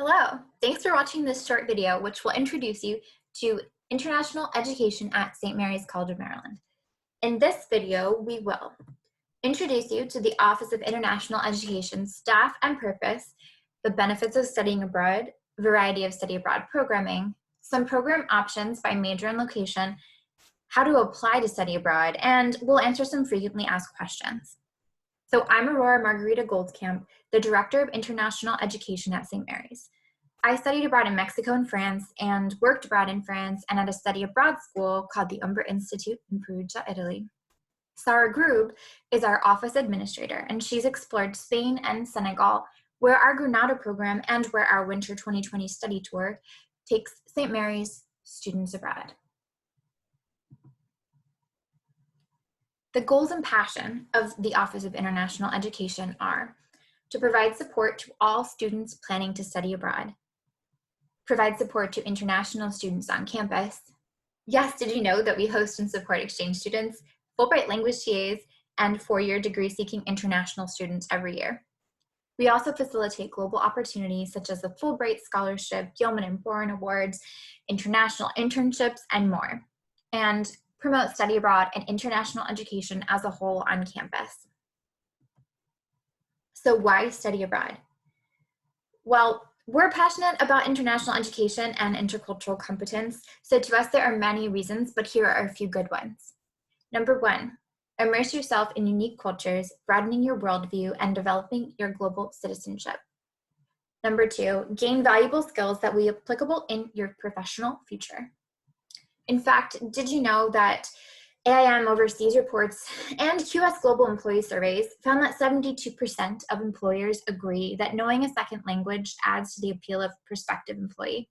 Hello, thanks for watching this short video which will introduce you to international education at St. Mary's College of Maryland. In this video, we will introduce you to the Office of International Education's staff and purpose, the benefits of studying abroad, variety of study abroad programming, some program options by major and location, how to apply to study abroad, and we'll answer some frequently asked questions. So I'm Aurora Margarita Goldkamp, the Director of International Education at St. Mary's. I studied abroad in Mexico and France and worked abroad in France and at a study abroad school called the Umbra Institute in Perugia, Italy. Sarah Grube is our office administrator, and she's explored Spain and Senegal, where our Granada program and where our Winter 2020 study tour takes St. Mary's students abroad. The goals and passion of the Office of International Education are to provide support to all students planning to study abroad, provide support to international students on campus. Yes, did you know that we host and support exchange students, Fulbright language TAs, and four-year degree-seeking international students every year? We also facilitate global opportunities such as the Fulbright Scholarship, Gilman and Boren Awards, international internships, and more, and promote study abroad and international education as a whole on campus. So why study abroad? Well, we're passionate about international education and intercultural competence, so to us there are many reasons, but here are a few good ones. Number one, immerse yourself in unique cultures, broadening your worldview and developing your global citizenship. Number two, gain valuable skills that will be applicable in your professional future. In fact, did you know that AIM overseas reports and QS Global Employee Surveys found that 72% of employers agree that knowing a second language adds to the appeal of a prospective employee,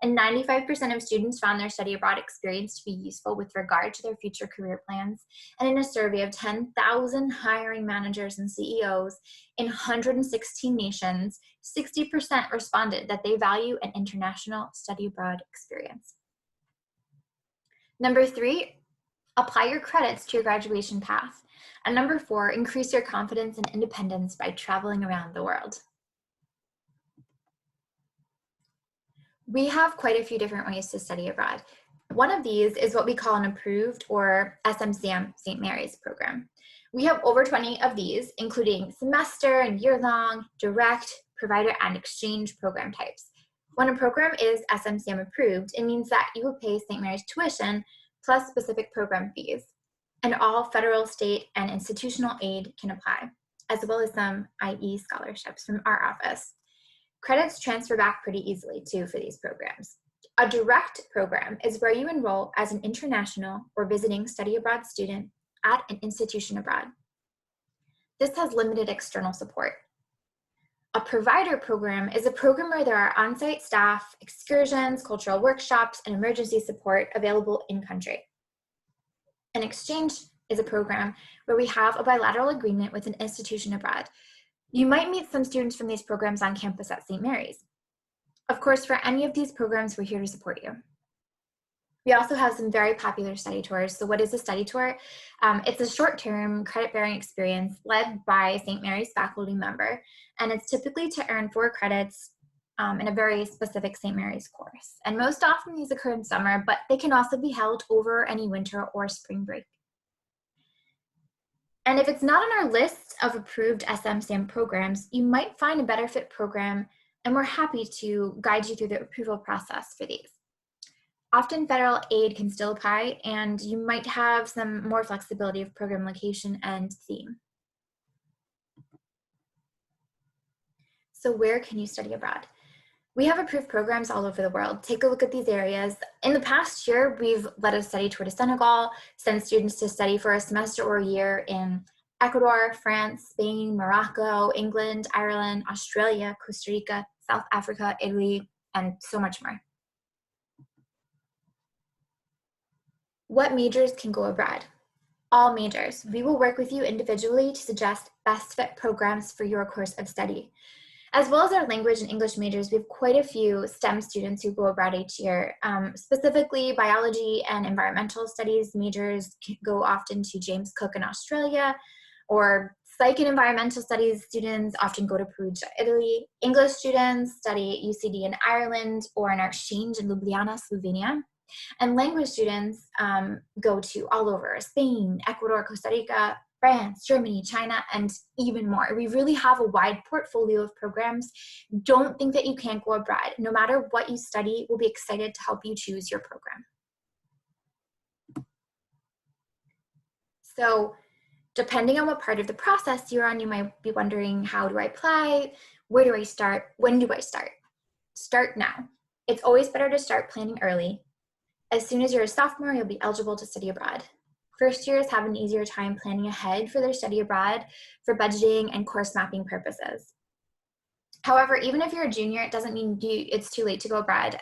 and 95% of students found their study abroad experience to be useful with regard to their future career plans. And in a survey of 10,000 hiring managers and CEOs in 116 nations, 60% responded that they value an international study abroad experience. Number three, apply your credits to your graduation path. And number four, increase your confidence and independence by traveling around the world. We have quite a few different ways to study abroad. One of these is what we call an approved or SMCM St. Mary's program. We have over 20 of these, including semester and year-long, direct, provider, and exchange program types. When a program is SMCM approved, it means that you will pay St. Mary's tuition plus specific program fees, and all federal, state, and institutional aid can apply, as well as some IE scholarships from our office. Credits transfer back pretty easily, too, for these programs. A direct program is where you enroll as an international or visiting study abroad student at an institution abroad. This has limited external support. A provider program is a program where there are on-site staff, excursions, cultural workshops, and emergency support available in-country. An exchange is a program where we have a bilateral agreement with an institution abroad. You might meet some students from these programs on campus at St. Mary's. Of course, for any of these programs, we're here to support you. We also have some very popular study tours. So what is a study tour? It's a short-term credit-bearing experience led by a St. Mary's faculty member, and it's typically to earn 4 credits in a very specific St. Mary's course. And most often these occur in summer, but they can also be held over any winter or spring break. And if it's not on our list of approved SMCM programs, you might find a better fit program, and we're happy to guide you through the approval process for these. Often federal aid can still apply, and you might have some more flexibility of program location and theme. So where can you study abroad? We have approved programs all over the world. Take a look at these areas. In the past year, we've led a study tour to Senegal, sent students to study for a semester or a year in Ecuador, France, Spain, Morocco, England, Ireland, Australia, Costa Rica, South Africa, Italy, and so much more. What majors can go abroad? All majors. We will work with you individually to suggest best fit programs for your course of study. As well as our language and English majors, we have quite a few STEM students who go abroad each year. Specifically, biology and environmental studies majors go often to James Cook in Australia, or Psych and environmental studies students often go to Perugia, Italy. English students study at UCD in Ireland or an exchange in Ljubljana, Slovenia. And language students go to all over: Spain, Ecuador, Costa Rica, France, Germany, China, and even more. We really have a wide portfolio of programs. Don't think that you can't go abroad. No matter what you study, we'll be excited to help you choose your program. So depending on what part of the process you're on, you might be wondering, how do I apply? Where do I start? When do I start? Start now. It's always better to start planning early. As soon as you're a sophomore, you'll be eligible to study abroad. First years have an easier time planning ahead for their study abroad for budgeting and course mapping purposes. However, even if you're a junior, it doesn't mean it's too late to go abroad.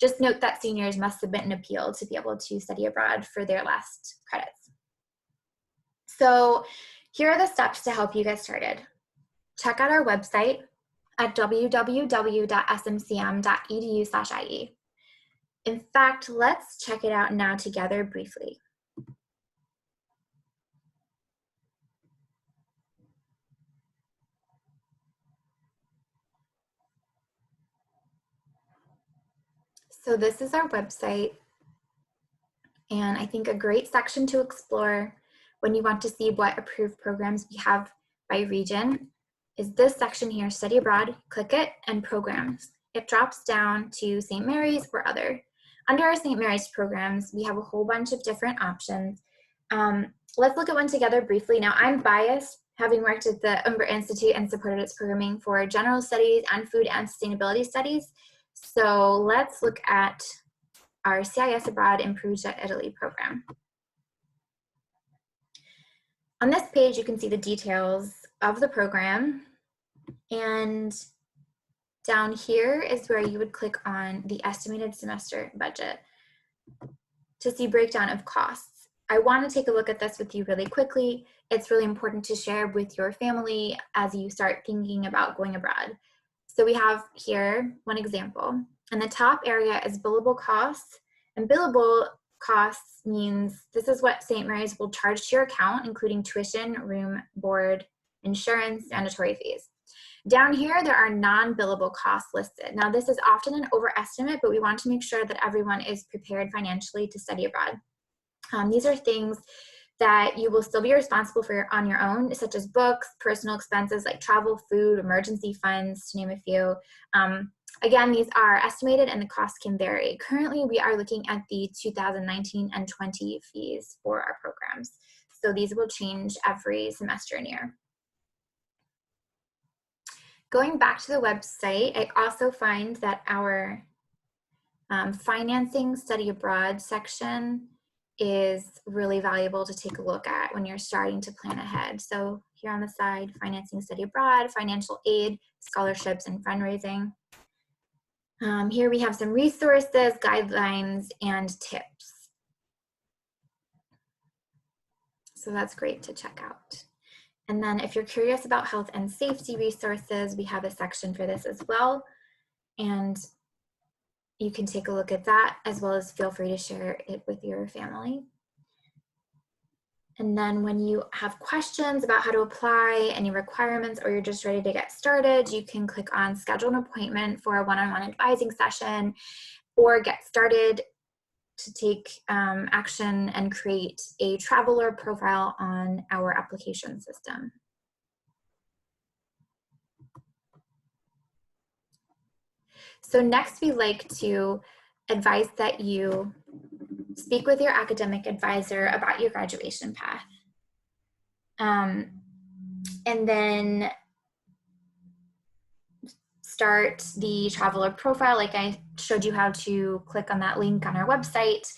Just note that seniors must submit an appeal to be able to study abroad for their last credits. So here are the steps to help you get started. Check out our website at www.smcm.edu/IE. In fact, let's check it out now together briefly. So this is our website, and I think a great section to explore when you want to see what approved programs we have by region is this section here, Study Abroad. Click it, and Programs. It drops down to St. Mary's or Other. Under our St. Mary's programs, we have a whole bunch of different options. Let's look at one together briefly. Now, I'm biased, having worked at the Umbra Institute and supported its programming for general studies and food and sustainability studies. So let's look at our CIS Abroad in Perugia, Italy program. On this page, you can see the details of the program, and down here is where you would click on the estimated semester budget to see breakdown of costs. I want to take a look at this with you really quickly. It's really important to share with your family as you start thinking about going abroad. So we have here one example, and the top area is billable costs, and billable costs means this is what St. Mary's will charge to your account, including tuition, room, board, insurance, mandatory fees. Down here, there are non-billable costs listed. Now, this is often an overestimate, but we want to make sure that everyone is prepared financially to study abroad. These are things that you will still be responsible for on your own, such as books, personal expenses like travel, food, emergency funds, to name a few. Again, these are estimated and the costs can vary. Currently, we are looking at the 2019 and 20 fees for our programs. So these will change every semester and year. Going back to the website, I also find that our financing study abroad section is really valuable to take a look at when you're starting to plan ahead. So here on the side, financing study abroad, financial aid, scholarships, and fundraising. Here we have some resources, guidelines, and tips. So that's great to check out. And then if you're curious about health and safety resources, we have a section for this as well. And you can take a look at that, as well as feel free to share it with your family. And then when you have questions about how to apply, any requirements, or you're just ready to get started, you can click on schedule an appointment for a one-on-one advising session, or get started to take action and create a traveler profile on our application system. So next, we like to advise that you speak with your academic advisor about your graduation path. And then start the traveler profile, like I showed you how to click on that link on our website.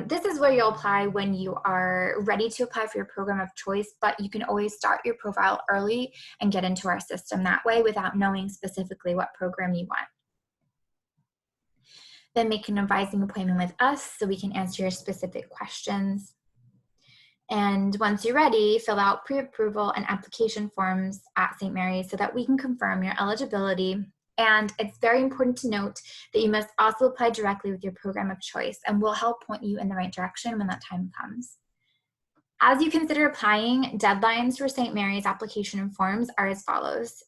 This is where you'll apply when you are ready to apply for your program of choice, but you can always start your profile early and get into our system that way without knowing specifically what program you want. Then make an advising appointment with us so we can answer your specific questions. And once you're ready, fill out pre-approval and application forms at St. Mary's so that we can confirm your eligibility. And it's very important to note that you must also apply directly with your program of choice, and we'll help point you in the right direction when that time comes. As you consider applying, deadlines for St. Mary's application and forms are as follows,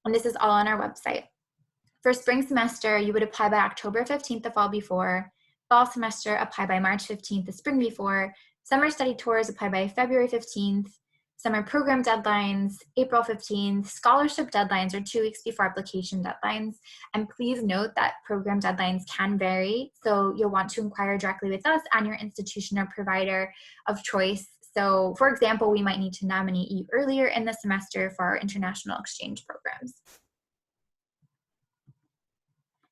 and this is all on our website. For spring semester, you would apply by October 15th, the fall before. Fall semester, apply by March 15th, the spring before. Summer study tours, apply by February 15th. Summer program deadlines, April 15th. Scholarship deadlines are 2 weeks before application deadlines. And please note that program deadlines can vary, so you'll want to inquire directly with us and your institution or provider of choice. So, for example, we might need to nominate you earlier in the semester for our international exchange programs.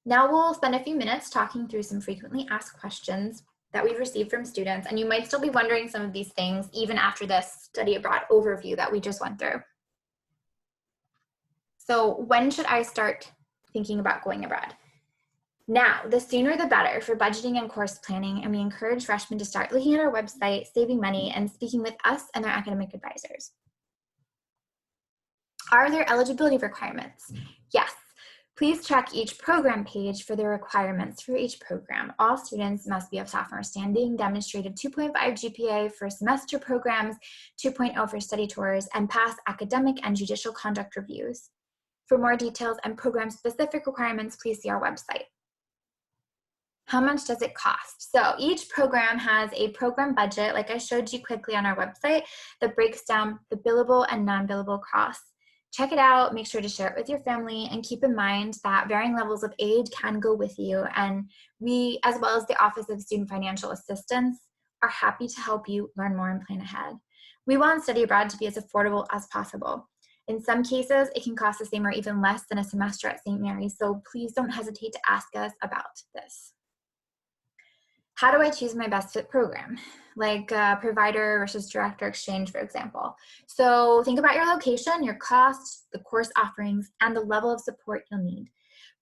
Now we'll spend a few minutes talking through some frequently asked questions that we've received from students, and you might still be wondering some of these things even after this study abroad overview that we just went through. So when should I start thinking about going abroad? Now, the sooner the better for budgeting and course planning, and we encourage freshmen to start looking at our website, saving money, and speaking with us and our academic advisors. Are there eligibility requirements? Yes. Please check each program page for the requirements for each program. All students must be of sophomore standing, demonstrated 2.5 GPA for semester programs, 2.0 for study tours, and pass academic and judicial conduct reviews. For more details and program-specific requirements, please see our website. How much does it cost? So each program has a program budget, like I showed you quickly on our website, that breaks down the billable and non-billable costs. Check it out, make sure to share it with your family, and keep in mind that varying levels of aid can go with you. And we, as well as the Office of Student Financial Assistance, are happy to help you learn more and plan ahead. We want study abroad to be as affordable as possible. In some cases, it can cost the same or even less than a semester at St. Mary's, so please don't hesitate to ask us about this. How do I choose my best fit program? Like provider versus director exchange, for example. So think about your location, your cost, the course offerings, and the level of support you'll need.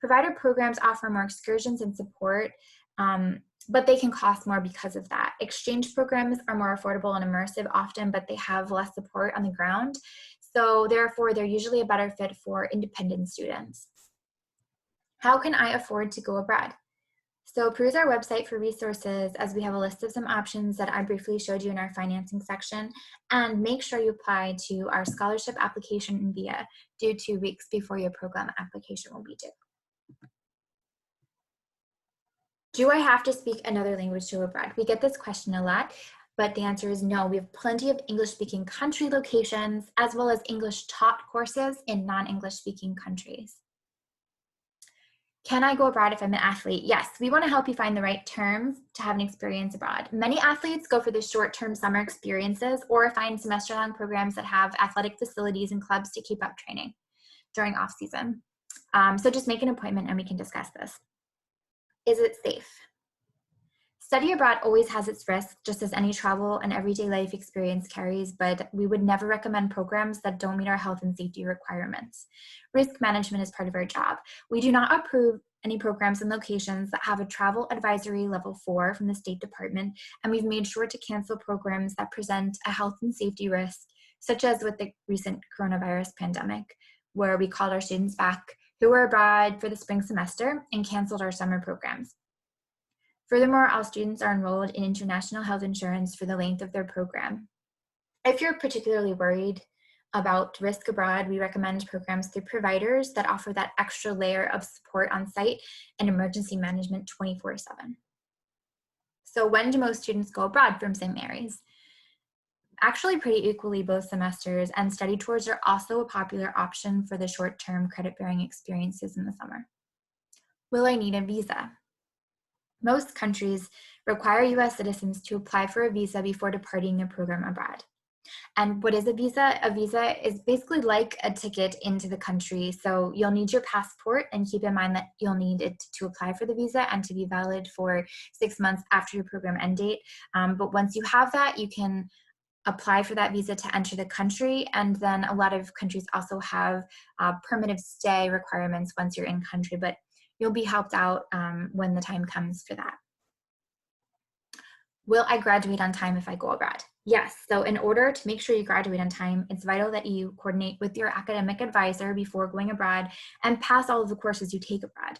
Provider programs offer more excursions and support, but they can cost more because of that. Exchange programs are more affordable and immersive often, but they have less support on the ground. So therefore, they're usually a better fit for independent students. How can I afford to go abroad? So peruse our website for resources, as we have a list of some options that I briefly showed you in our financing section, and make sure you apply to our scholarship application in VIA due 2 weeks before your program application will be due. Do I have to speak another language to go abroad? We get this question a lot, but the answer is no. We have plenty of English-speaking country locations, as well as English-taught courses in non-English speaking countries. Can I go abroad if I'm an athlete? Yes, we want to help you find the right terms to have an experience abroad. Many athletes go for the short-term summer experiences or find semester-long programs that have athletic facilities and clubs to keep up training during off-season. So just make an appointment and we can discuss this. Is it safe? Study abroad always has its risks, just as any travel and everyday life experience carries, but we would never recommend programs that don't meet our health and safety requirements. Risk management is part of our job. We do not approve any programs and locations that have a travel advisory level 4 from the State Department, and we've made sure to cancel programs that present a health and safety risk, such as with the recent coronavirus pandemic, where we called our students back who were abroad for the spring semester and canceled our summer programs. Furthermore, all students are enrolled in international health insurance for the length of their program. If you're particularly worried about risk abroad, we recommend programs through providers that offer that extra layer of support on site and emergency management 24/7. So when do most students go abroad from St. Mary's? Actually pretty equally both semesters, and study tours are also a popular option for the short-term credit-bearing experiences in the summer. Will I need a visa? Most countries require U.S. citizens to apply for a visa before departing a program abroad. And what is a visa? A visa is basically like a ticket into the country. So you'll need your passport, and keep in mind that you'll need it to apply for the visa and to be valid for 6 months after your program end date. But once you have that, you can apply for that visa to enter the country. And then a lot of countries also have permanent stay requirements once you're in country, but you'll be helped out when the time comes for that. Will I graduate on time if I go abroad? Yes, so in order to make sure you graduate on time, it's vital that you coordinate with your academic advisor before going abroad and pass all of the courses you take abroad.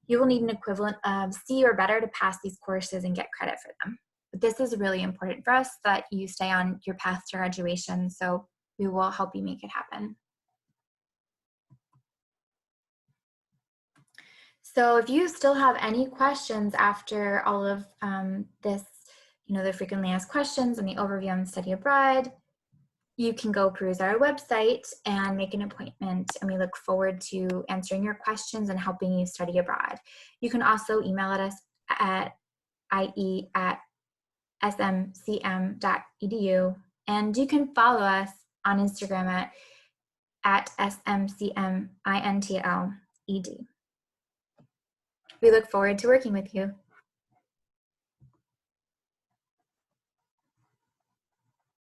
You will need an equivalent of C or better to pass these courses and get credit for them. this is really important for us that you stay on your path to graduation, so we will help you make it happen. So if you still have any questions after all of this, the frequently asked questions and the overview on study abroad, you can go peruse our website and make an appointment, and we look forward to answering your questions and helping you study abroad. You can also email us at ie@smcm.edu, and you can follow us on Instagram at smcmintled. We look forward to working with you.